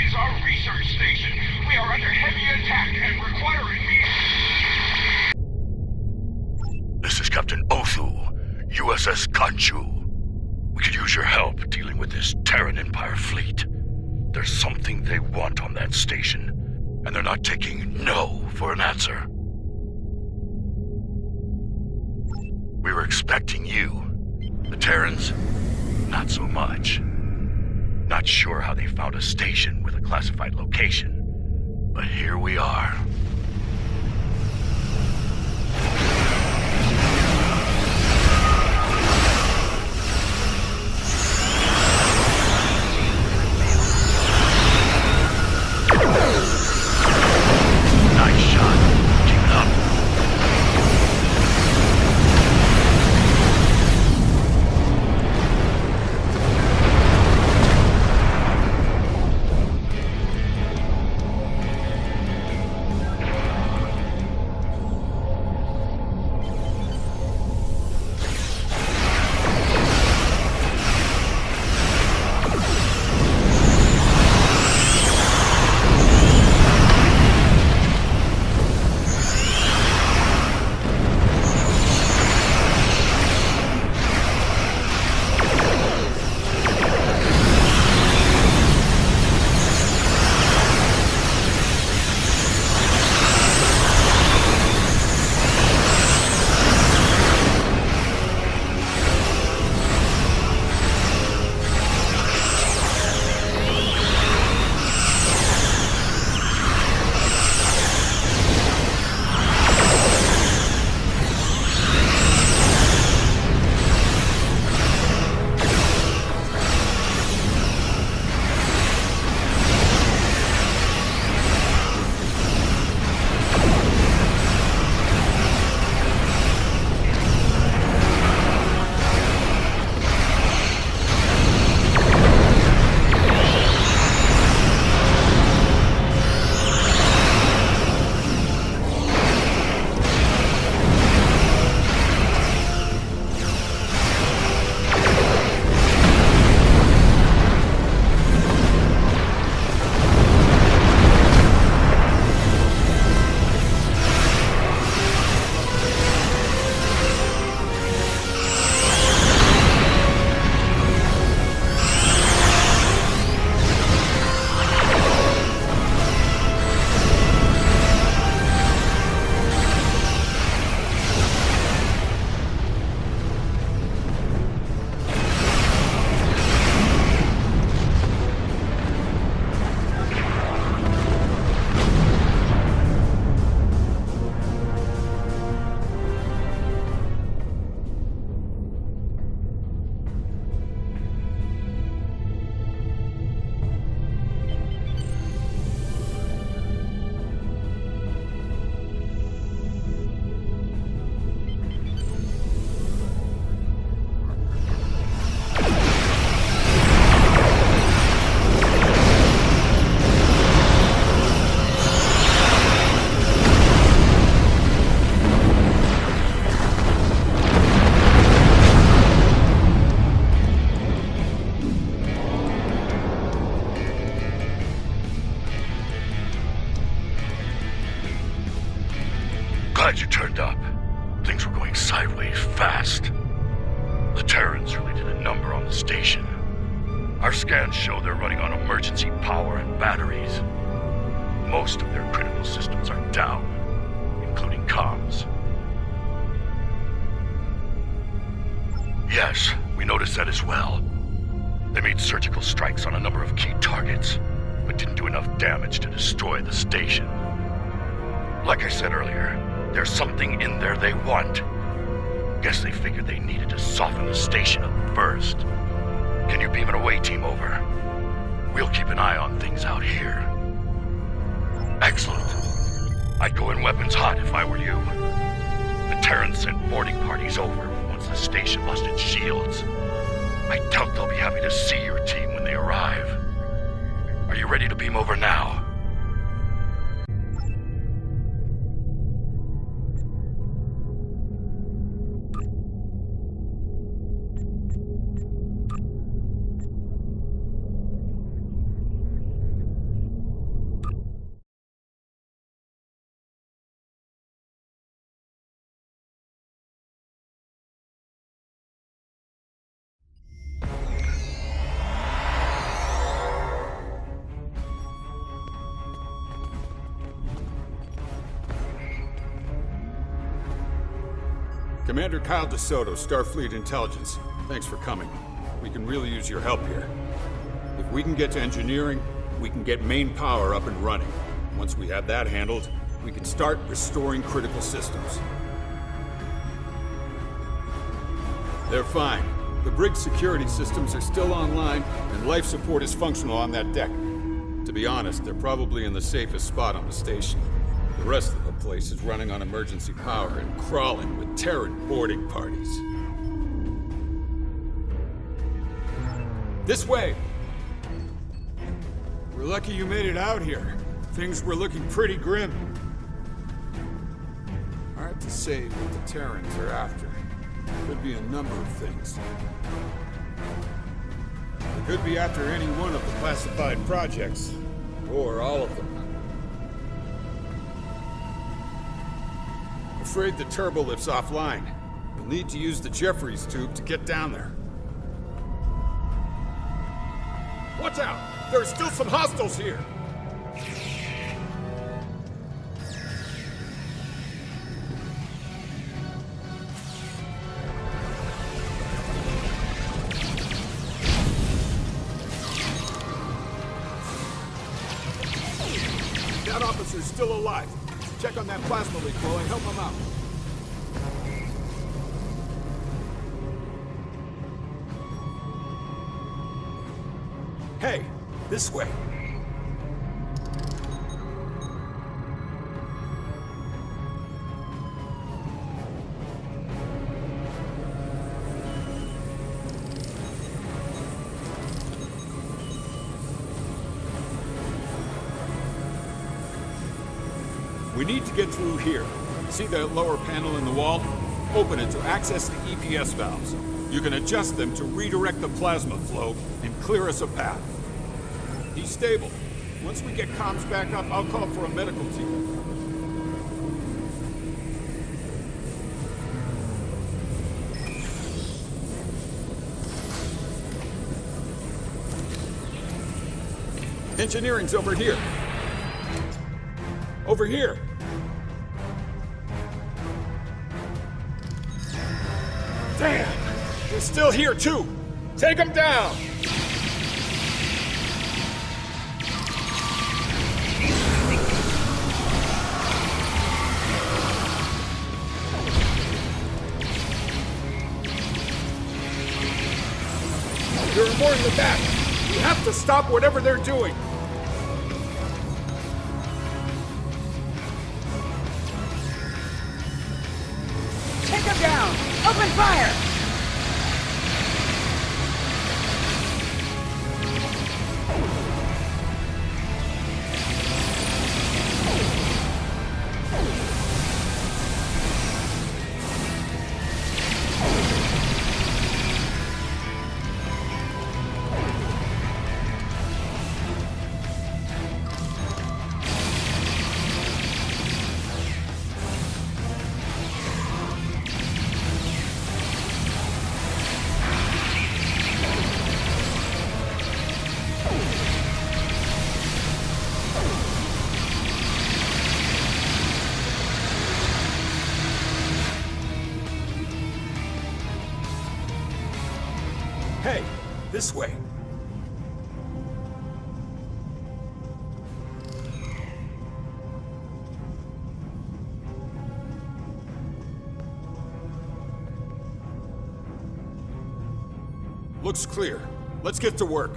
is our research station. We are under heavy attack and require immediate... This is Captain Othu, USS Kanchu. We could use your help dealing with this Terran Empire fleet. There's something they want on that station, and they're not taking no for an answer. We were expecting you. The Terrans, not so much. Not sure how they found a station with a classified location, but here we are. Nice shot. Keep it up. Glad you turned up. Things were going sideways fast. The Terrans really did a number on the station. Our scans show they're running on emergency power and batteries. Most of their critical systems are down, including comms. Yes, we noticed that as well. They made surgical strikes on a number of key targets, but didn't do enough damage to destroy the station. Like I said earlier, there's something in there they want. Guess they figured they needed to soften the station up first. Can you beam an away team over? We'll keep an eye on things out here. Excellent. I'd go in weapons hot if I were you. The Terrans sent boarding parties over once the station lost its shields. I doubt they'll be happy to see your team when they arrive. Are you ready to beam over now? Commander Kyle DeSoto, Starfleet Intelligence. Thanks for coming. We can really use your help here. If we can get to engineering, we can get main power up and running. Once we have that handled, we can start restoring critical systems. They're fine. The brig's security systems are still online, and life support is functional on that deck. To be honest, they're probably in the safest spot on the station. The rest of the place is running on emergency power and crawling with Terran boarding parties. This way! We're lucky you made it out here. Things were looking pretty grim. Hard to say what the Terrans are after. Could be a number of things. They could be after any one of the classified projects, or all of them. Afraid the turbo lift's offline. We'll need to use the Jeffries tube to get down there. Watch out! There are still some hostiles here! That officer's still alive. Check on that plasma leak while I help him out. Hey, this way. We need to get through here. See that lower panel in the wall? Open it to access the EPS valves. You can adjust them to redirect the plasma flow and clear us a path. He's stable. Once we get comms back up, I'll call for a medical team. Engineering's over here. Over here. Damn! They're still here, too! Take them down! There are more in the back. We have to stop whatever they're doing. Take them down! Open fire! Hey, this way. Looks clear. Let's get to work.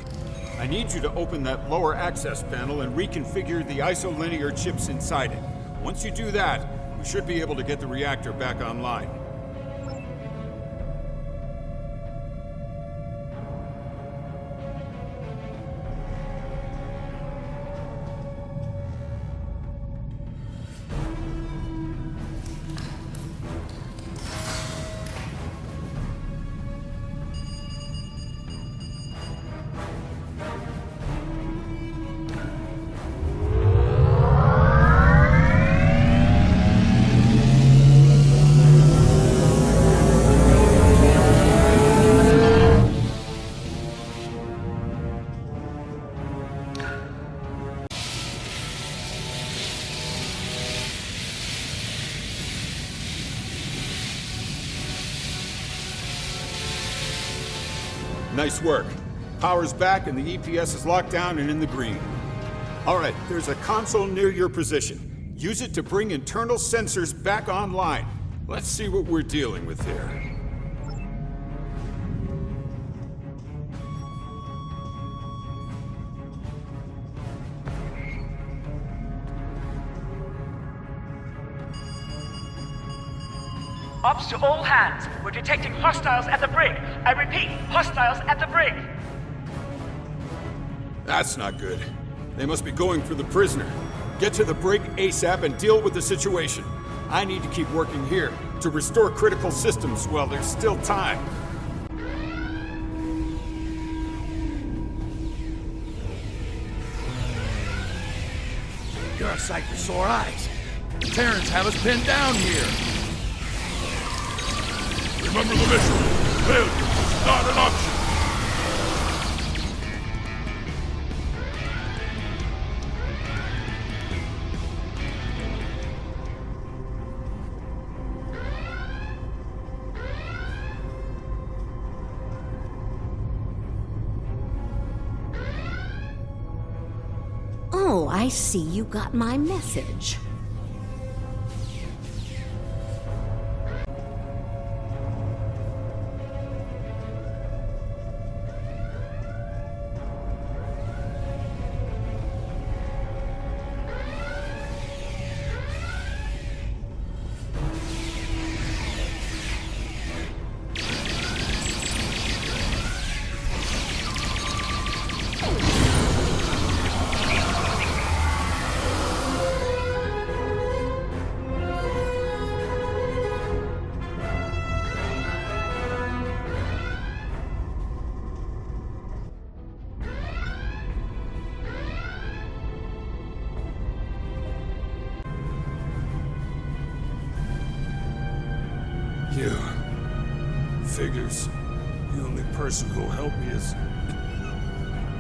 I need you to open that lower access panel and reconfigure the isolinear chips inside it. Once you do that, we should be able to get the reactor back online. Nice work. Power's back and the EPS is locked down and in the green. All right, there's a console near your position. Use it to bring internal sensors back online. Let's see what we're dealing with here. Ops to all hands. We're detecting hostiles at the brig. I repeat, hostiles at the brig. That's not good. They must be going for the prisoner. Get to the brig ASAP and deal with the situation. I need to keep working here to restore critical systems while there's still time. You're a sight for sore eyes. The Terrans have us pinned down here. Remember the mission. Failure is not an option. Oh, I see you got my message. You. Figures. The only person who'll help me is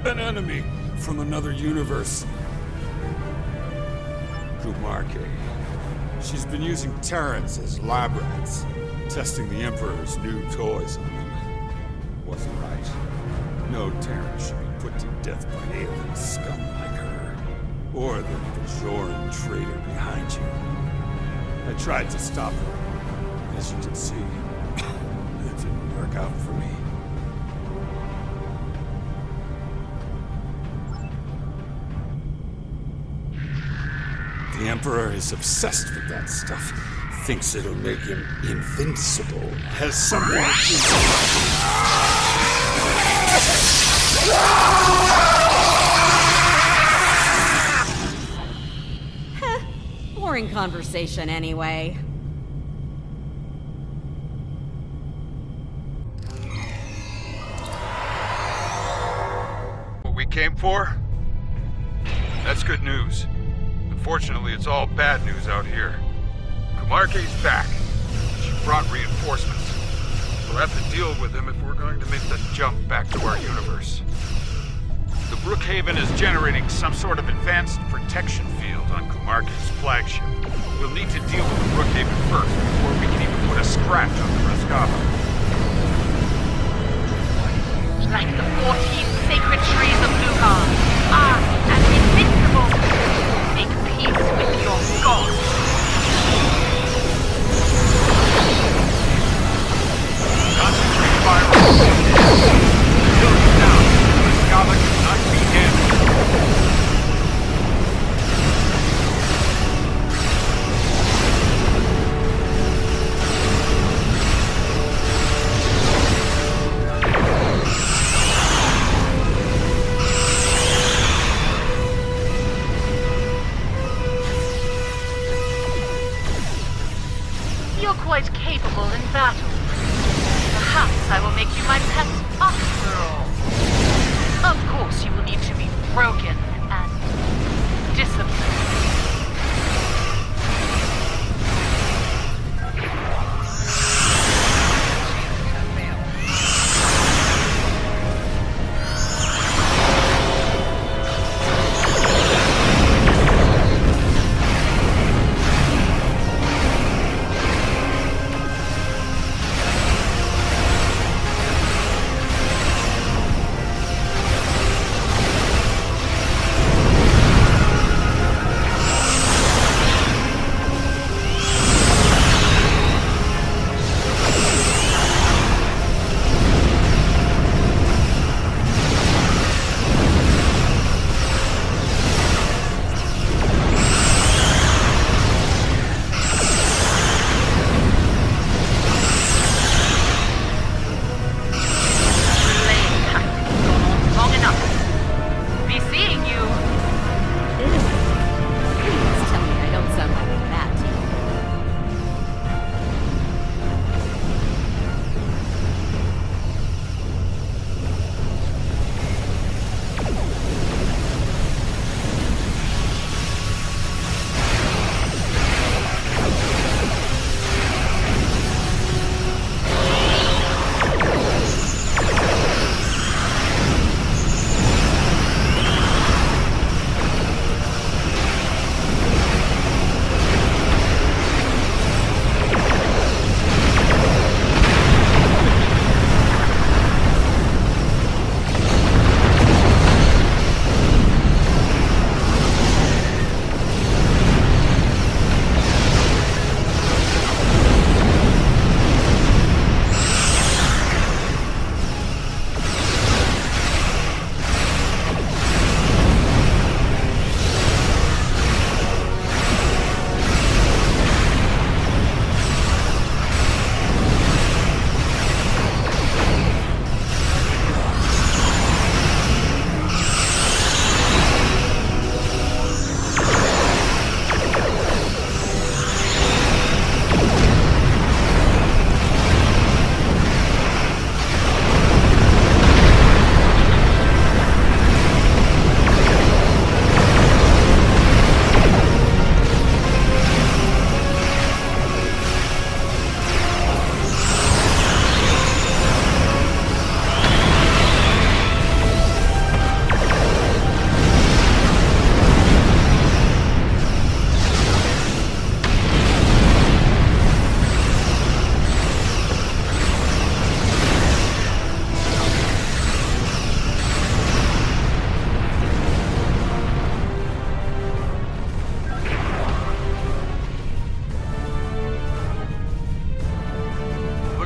an enemy from another universe. Kumarke. She's been using Terrans as lab rats, testing the Emperor's new toys on them. Wasn't right. No Terran should be put to death by alien scum like her. Or the Bajoran traitor behind you. I tried to stop her. As you can see, it didn't work out for me. The Emperor is obsessed with that stuff. Thinks it'll make him invincible. Has something Heh, boring conversation anyway. Came for? That's good news. Unfortunately, it's all bad news out here. Kumarke's back. She brought reinforcements. We'll have to deal with them if we're going to make the jump back to our universe. The Brookhaven is generating some sort of advanced protection field on Kumarke's flagship. We'll need to deal with the Brookhaven first before we can even put a scratch on the Rescava. Like the 14 sacred trees of Lugar, I am invincible. Make peace with your God. Concentrate fire. Kill you down. Rescava cannot be handled. You're quite capable in battle. Perhaps I will make you my pet after all. Of course, you will need to be broken and disciplined.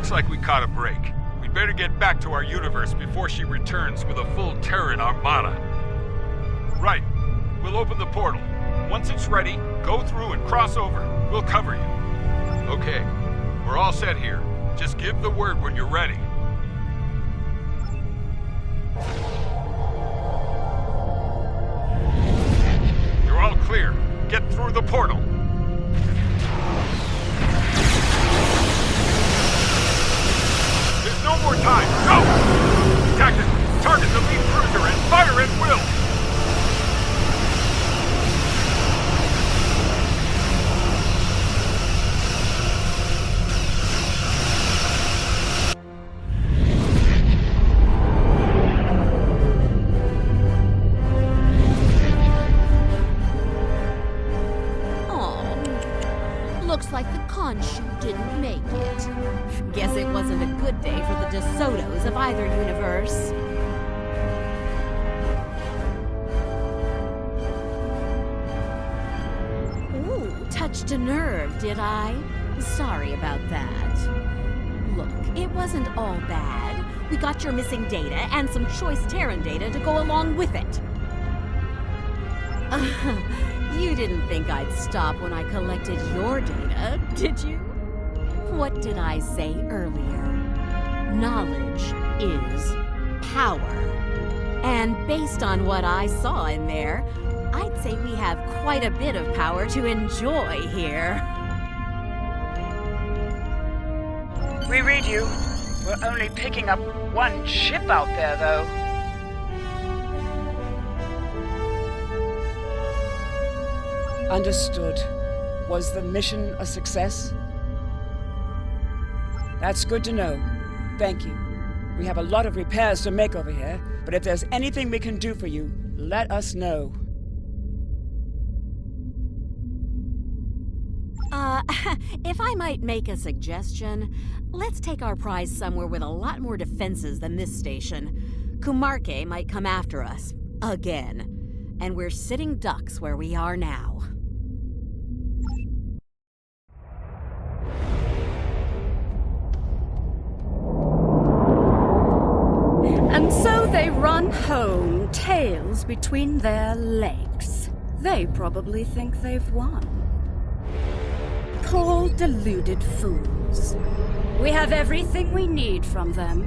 Looks like we caught a break. We'd better get back to our universe before she returns with a full Terran armada. Right. We'll open the portal. Once it's ready, go through and cross over. We'll cover you. Okay. We're all set here. Just give the word when you're ready. You're all clear. Get through the portal. There's no more time. Go! Tactics, target the lead cruiser and fire at will. Looks like the Khonshu didn't make it. Guess it wasn't a good day for the DeSotos of either universe. Ooh, touched a nerve, did I? Sorry about that. Look, it wasn't all bad. We got your missing data and some choice Terran data to go along with it. You didn't think I'd stop when I collected your data, did you? What did I say earlier? Knowledge is power. And based on what I saw in there, I'd say we have quite a bit of power to enjoy here. We read you. We're only picking up one ship out there, though. Understood. Was the mission a success? That's good to know. Thank you. We have a lot of repairs to make over here, but if there's anything we can do for you, let us know. If I might make a suggestion, let's take our prize somewhere with a lot more defenses than this station. Kumarke might come after us. Again. And we're sitting ducks where we are now. And so they run home, tails between their legs. They probably think they've won. Poor deluded fools. We have everything we need from them.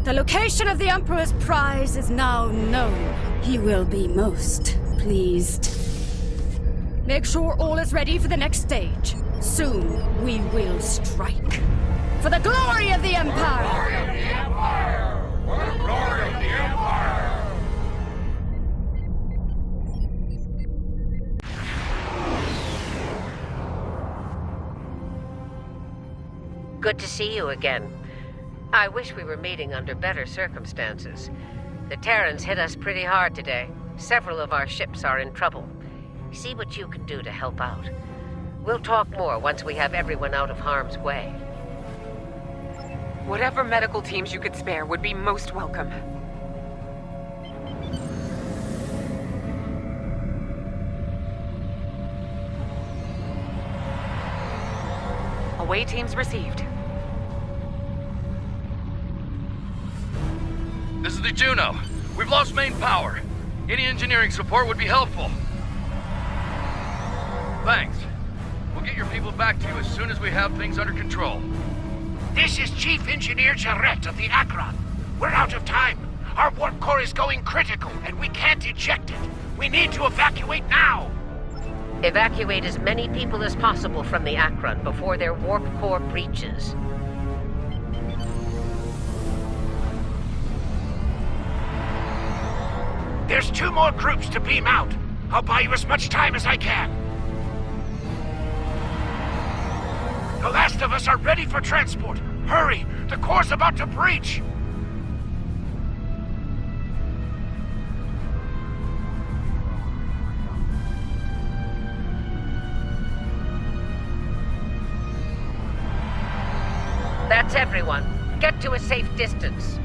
The location of the Emperor's prize is now known. He will be most pleased. Make sure all is ready for the next stage. Soon we will strike. For the glory of the Empire! Good to see you again. I wish we were meeting under better circumstances. The Terrans hit us pretty hard today. Several of our ships are in trouble. See what you can do to help out. We'll talk more once we have everyone out of harm's way. Whatever medical teams you could spare would be most welcome. Away teams received. This is the Juno. We've lost main power. Any engineering support would be helpful. Thanks. We'll get your people back to you as soon as we have things under control. This is Chief Engineer Jarrett of the Akron. We're out of time. Our warp core is going critical, and we can't eject it. We need to evacuate now. Evacuate as many people as possible from the Akron before their warp core breaches. There's 2 more groups to beam out. I'll buy you as much time as I can. The last of us are ready for transport. Hurry! The core's about to breach! That's everyone. Get to a safe distance.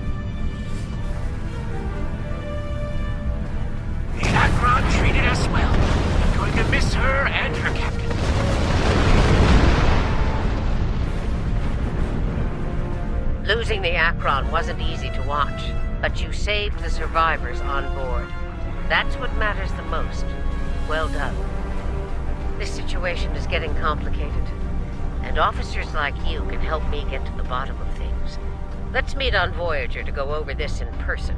The Akron treated us well. I'm going to miss her and her captain. Losing the Akron wasn't easy to watch, but you saved the survivors on board. That's what matters the most. Well done. This situation is getting complicated, and officers like you can help me get to the bottom of things. Let's meet on Voyager to go over this in person.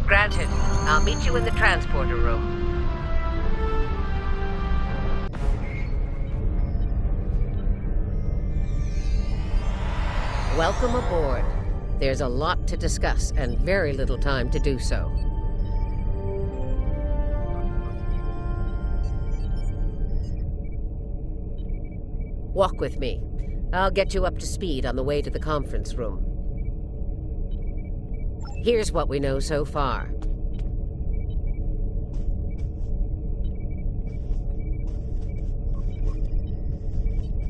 Granted. I'll meet you in the transporter room. Welcome aboard. There's a lot to discuss and very little time to do so. Walk with me. I'll get you up to speed on the way to the conference room. Here's what we know so far.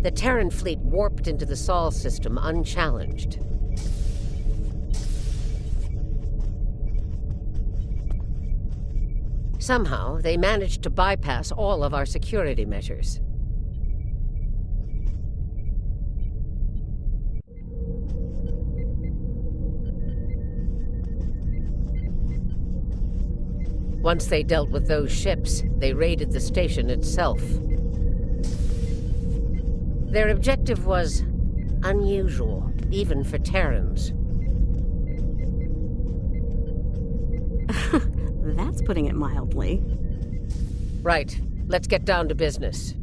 The Terran fleet warped into the Sol system unchallenged. Somehow, they managed to bypass all of our security measures. Once they dealt with those ships, they raided the station itself. Their objective was unusual, even for Terrans. That's putting it mildly. Right. Let's get down to business.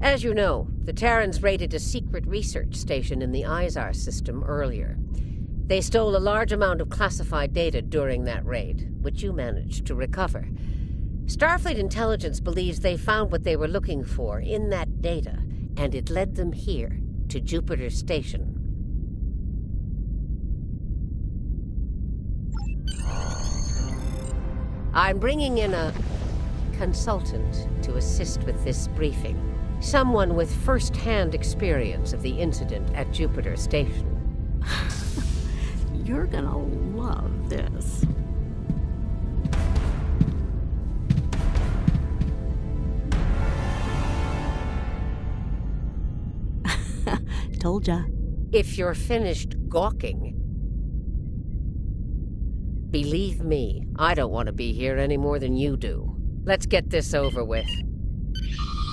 As you know, the Terrans raided a secret research station in the Izar system earlier. They stole a large amount of classified data during that raid, which you managed to recover. Starfleet intelligence believes they found what they were looking for in that data, and it led them here, to Jupiter Station. I'm bringing in a consultant to assist with this briefing. Someone with first-hand experience of the incident at Jupiter Station. You're gonna love this. Told ya. If you're finished gawking, believe me, I don't want to be here any more than you do. Let's get this over with.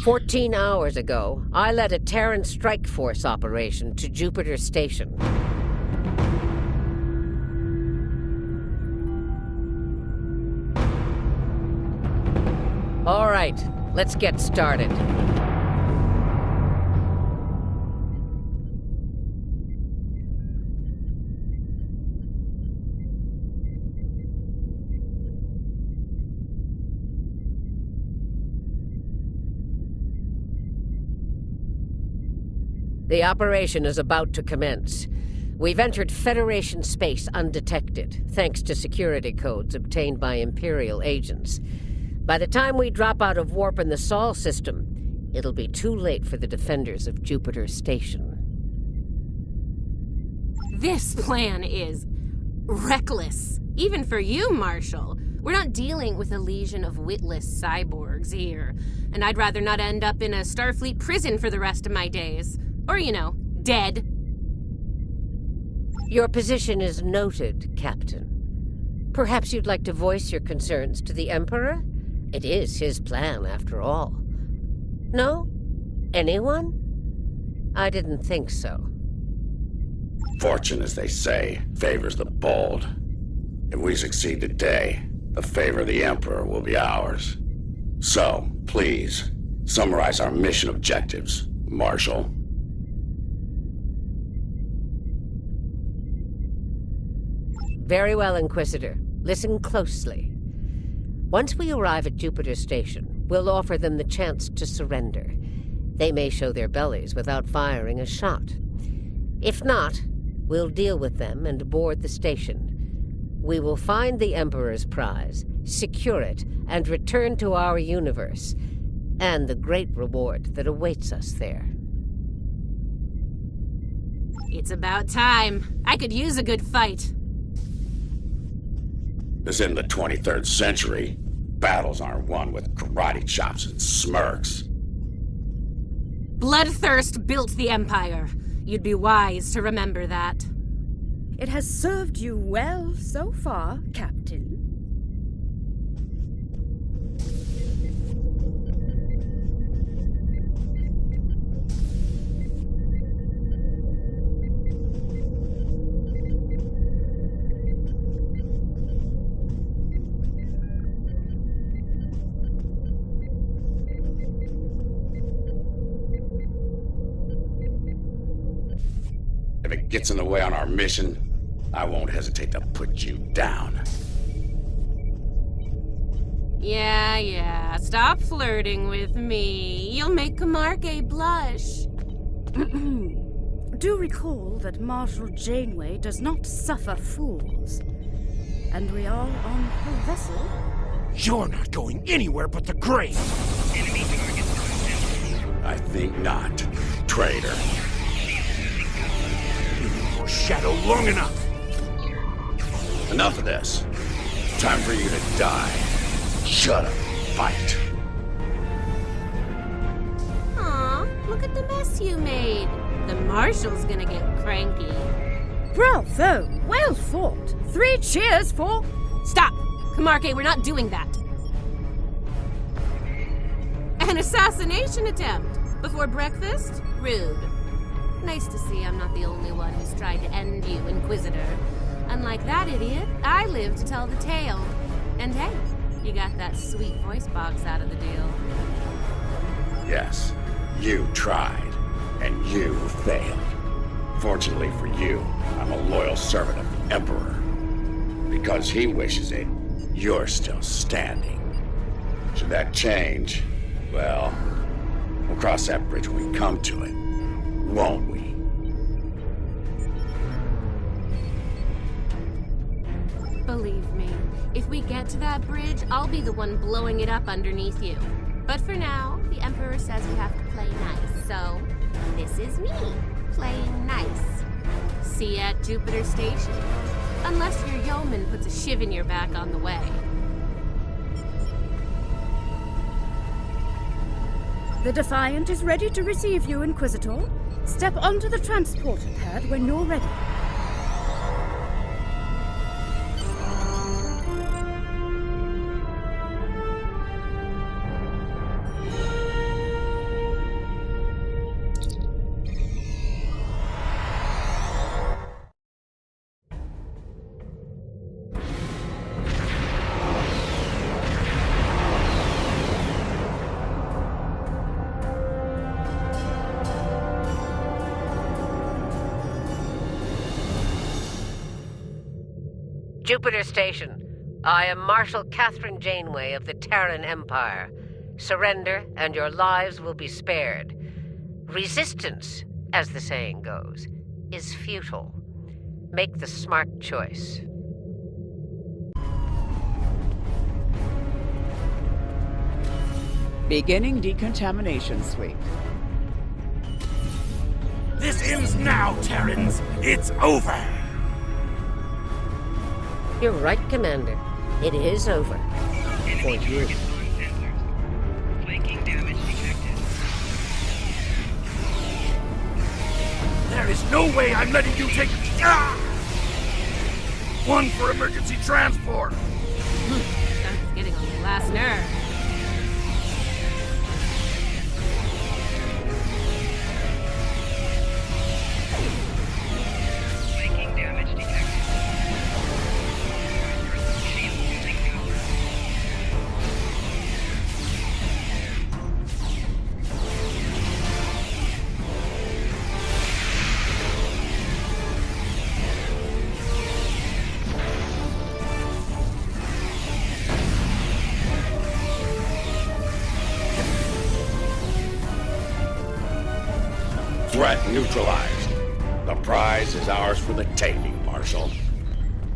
14 hours ago, I led a Terran strike force operation to Jupiter Station. All right, let's get started. The operation is about to commence. We've entered Federation space undetected, thanks to security codes obtained by Imperial agents. By the time we drop out of warp in the Sol system, it'll be too late for the defenders of Jupiter Station. This plan is reckless, even for you, Marshal. We're not dealing with a legion of witless cyborgs here, and I'd rather not end up in a Starfleet prison for the rest of my days. Or, you know, dead. Your position is noted, Captain. Perhaps you'd like to voice your concerns to the Emperor? It is his plan, after all. No? Anyone? I didn't think so. Fortune, as they say, favors the bold. If we succeed today, the favor of the Emperor will be ours. So, please, summarize our mission objectives, Marshal. Very well, Inquisitor. Listen closely. Once we arrive at Jupiter Station, we'll offer them the chance to surrender. They may show their bellies without firing a shot. If not, we'll deal with them and board the station. We will find the Emperor's prize, secure it, and return to our universe. and the great reward that awaits us there. It's about time. I could use a good fight. This in the 23rd century, battles aren't won with karate chops and smirks. Bloodthirst built the Empire. You'd be wise to remember that. It has served you well so far, Captain. If it gets in the way on our mission, I won't hesitate to put you down. Yeah. Stop flirting with me. You'll make Camargue blush. Do recall that Marshal Janeway does not suffer fools. And we are on her vessel. You're not going anywhere but the grave! I think not, traitor. Shadow long enough! Enough of this. Time for you to die. Shut up, fight. Aw, look at the mess you made. The Marshal's gonna get cranky. Bravo! Well fought! 3 cheers for... Stop! Camargue, we're not doing that. An assassination attempt? Before breakfast? Rude. Nice to see I'm not the only one who's tried to end you, Inquisitor. Unlike that idiot, I live to tell the tale. And hey, you got that sweet voice box out of the deal. Yes, you tried, and you failed. Fortunately for you, I'm a loyal servant of the Emperor. Because he wishes it, you're still standing. Should that change, well, we'll cross that bridge when we come to it. Won't we? Believe me, if we get to that bridge, I'll be the one blowing it up underneath you. But for now, the Emperor says we have to play nice, so this is me, playing nice. See you at Jupiter Station. Unless your yeoman puts a shiv in your back on the way. The Defiant is ready to receive you, Inquisitor. Step onto the transporter pad when you're ready. Jupiter Station. I am Marshal Catherine Janeway of the Terran Empire. Surrender, and your lives will be spared. Resistance, as the saying goes, is futile. Make the smart choice. Beginning decontamination sweep. This ends now, Terrans! It's over! You're right, Commander. It is over. For you. There is no way I'm letting you take... Ah! One for emergency transport! That's getting on my last nerve. Threat neutralized. The prize is ours for the taking, Marshal.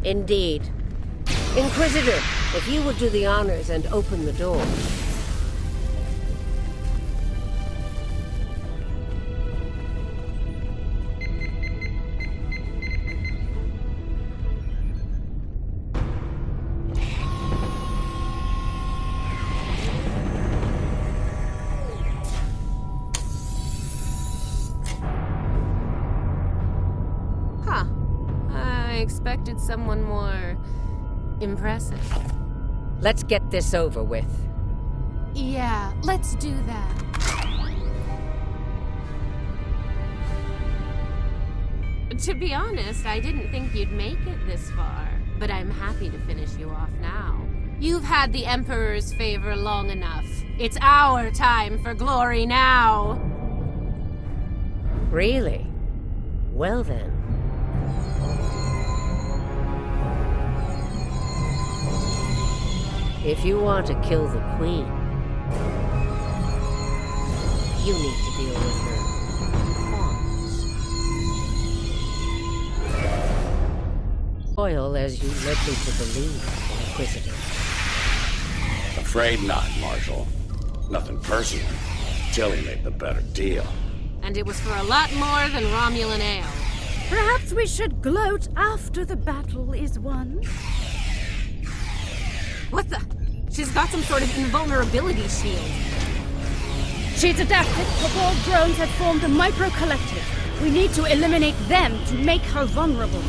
Indeed. Inquisitor, if you would do the honors and open the door. expected someone more impressive. Let's get this over with. Yeah, let's do that. To be honest, I didn't think you'd make it this far, but I'm happy to finish you off now. You've had the Emperor's favor long enough. It's our time for glory now! Really? Well then. If you want to kill the Queen, you need to deal with her pawns. Loyal as you led me to believe, Inquisitor. Afraid not, Marshal. Nothing personal. Tilly made the better deal. And it was for a lot more than Romulan ale. Perhaps we should gloat after the battle is won. What the? She's got some sort of invulnerability shield. She's adapted. Cabal drones have formed a micro-collective. We need to eliminate them to make her vulnerable.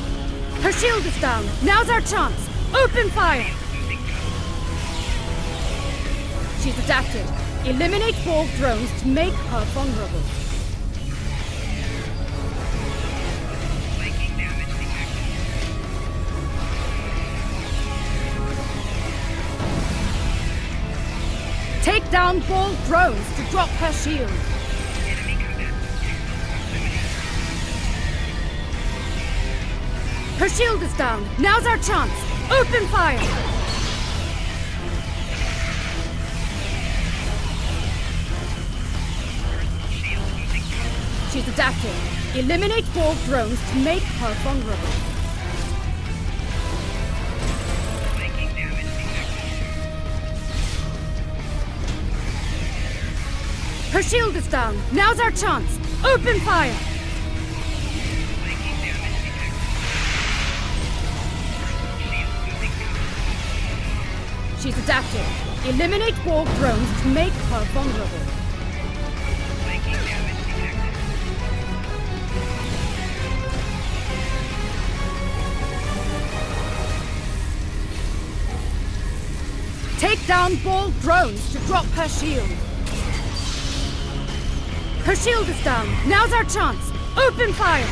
Her shield is down. Now's our chance. Open fire! She's adapted. Eliminate Borg drones to make her vulnerable. Take down Borg drones to drop her shield. Her shield is down. Now's our chance. Open fire! She's adapted. Eliminate Borg drones to make her vulnerable. Her shield is down. Now's our chance. Open fire! She's adapted. Eliminate Borg drones to make her vulnerable. Take down Borg drones to drop her shield. Her shield is down. Now's our chance. Open fire!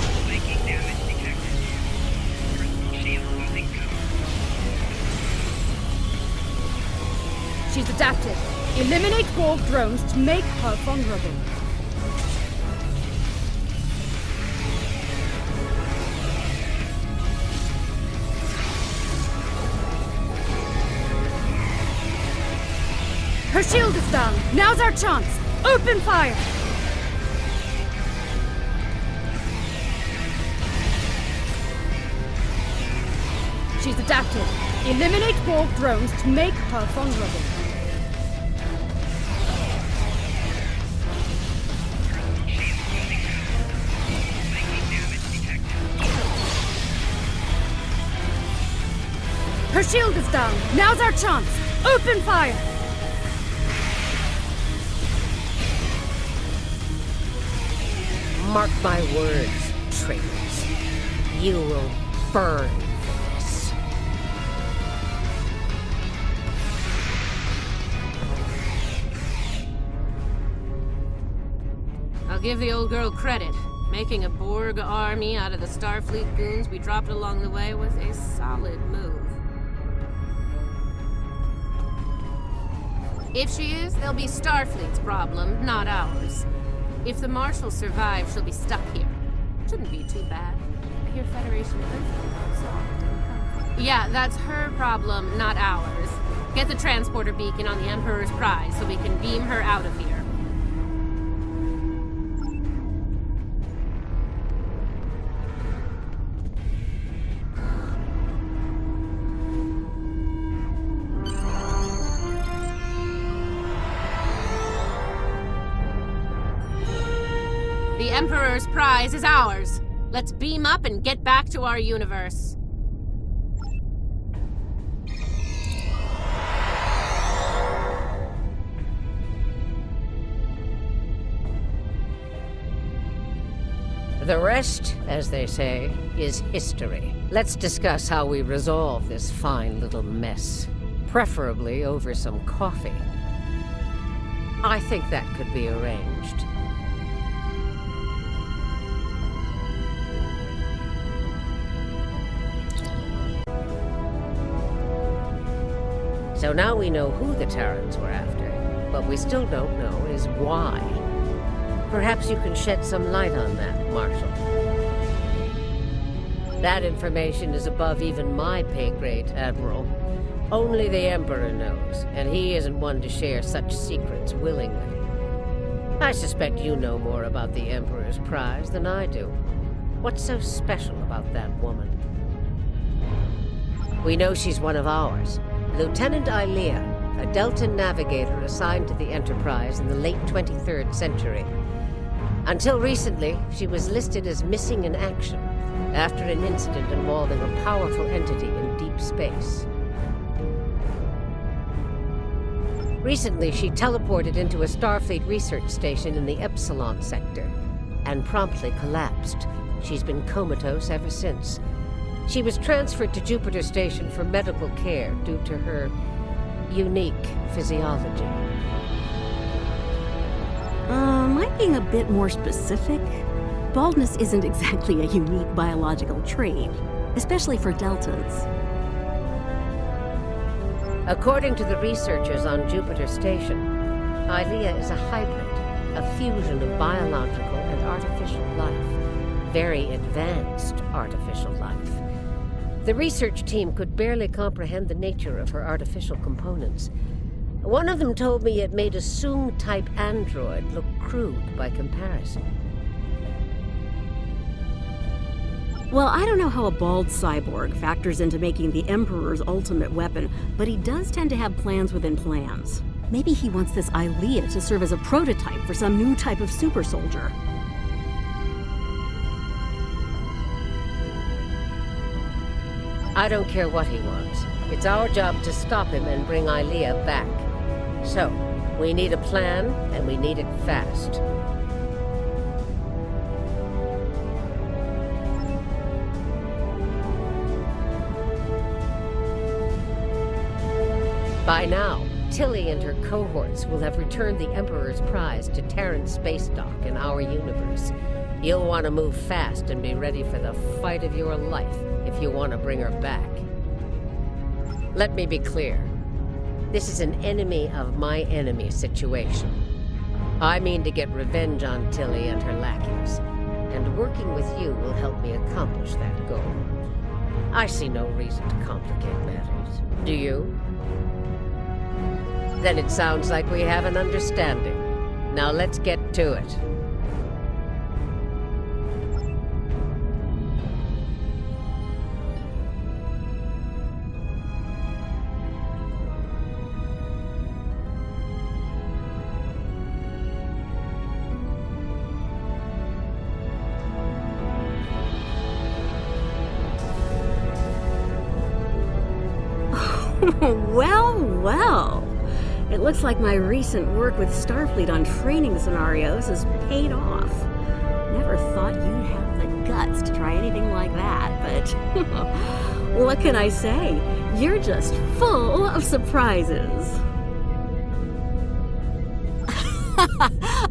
She's adapted. Eliminate Borg drones to make her vulnerable. Her shield is down. Now's our chance. Open fire! She's adapted. Eliminate Borg drones to make her vulnerable. Her shield is down. Now's our chance. Open fire! Mark my words, traitors. You will burn for this. I'll give the old girl credit. Making a Borg army out of the Starfleet goons we dropped along the way was a solid move. If she is, they'll be Starfleet's problem, not ours. If the Marshal survives, she'll be stuck here. Shouldn't be too bad. I hear Federation so yeah, that's her problem, not ours. Get the transporter beacon on the Emperor's prize so we can beam her out of here. The Emperor's prize is ours. Let's beam up and get back to our universe. The rest, as they say, is history. Let's discuss how we resolve this fine little mess. Preferably over some coffee. I think that could be arranged. So now we know who the Terrans were after. What we still don't know is why. Perhaps you can shed some light on that, Marshal. That information is above even my pay grade, Admiral. Only the Emperor knows, and he isn't one to share such secrets willingly. I suspect you know more about the Emperor's prize than I do. What's so special about that woman? We know she's one of ours. Lieutenant Ilea, a Delta navigator assigned to the Enterprise in the late 23rd century. Until recently, she was listed as missing in action after an incident involving a powerful entity in deep space. Recently, she teleported into a Starfleet research station in the Epsilon sector and promptly collapsed. She's been comatose ever since. She was transferred to Jupiter Station for medical care due to her unique physiology. Am I being a bit more specific? Baldness isn't exactly a unique biological trait, especially for Deltas. According to the researchers on Jupiter Station, Ilea is a hybrid, a fusion of biological and artificial life. Very advanced artificial life. The research team could barely comprehend the nature of her artificial components. One of them told me it made a Soong-type android look crude by comparison. Well, I don't know how a bald cyborg factors into making the Emperor's ultimate weapon, but he does tend to have plans within plans. Maybe he wants this Ilea to serve as a prototype for some new type of super soldier. I don't care what he wants. It's our job to stop him and bring Ilea back. So, we need a plan, and we need it fast. By now, Tilly and her cohorts will have returned the Emperor's prize to Terran space dock in our universe. You'll want to move fast and be ready for the fight of your life if you want to bring her back. Let me be clear. This is an enemy of my enemy situation. I mean to get revenge on Tilly and her lackeys, and working with you will help me accomplish that goal. I see no reason to complicate matters. Do you? Then it sounds like we have an understanding. Now let's get to it. Well, well. It looks like my recent work with Starfleet on training scenarios has paid off. Never thought you'd have the guts to try anything like that, but what can I say? You're just full of surprises.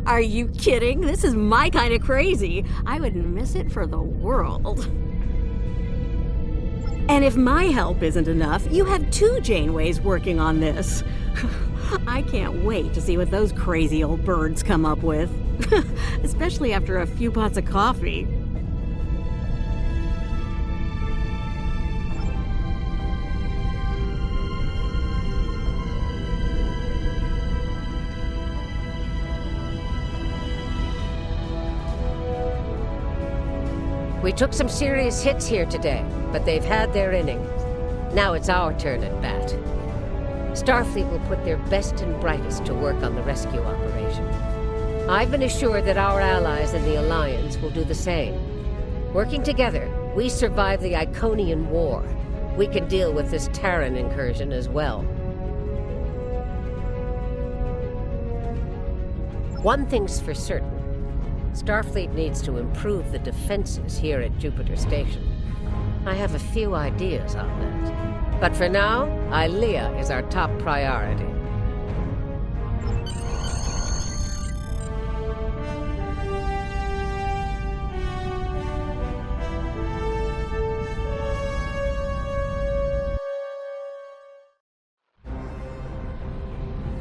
Are you kidding? This is my kind of crazy. I wouldn't miss it for the world. And if my help isn't enough, you have 2 Janeways working on this. I can't wait to see what those crazy old birds come up with. Especially after a few pots of coffee. We took some serious hits here today, but they've had their innings. Now it's our turn at bat. Starfleet will put their best and brightest to work on the rescue operation. I've been assured that our allies in the Alliance will do the same. Working together, we survive the Iconian War. We can deal with this Terran incursion as well. One thing's for certain. Starfleet needs to improve the defenses here at Jupiter Station. I have a few ideas on that. But for now, Ilea is our top priority.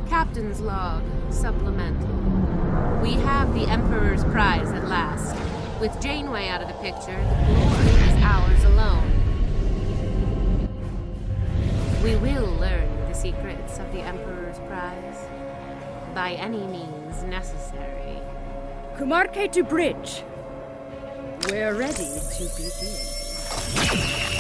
Captain's log, supplemental. We have the Emperor's prize at last. With Janeway out of the picture, the glory is ours alone. We will learn the secrets of the Emperor's prize. By any means necessary. Kumarke to bridge. We're ready to begin.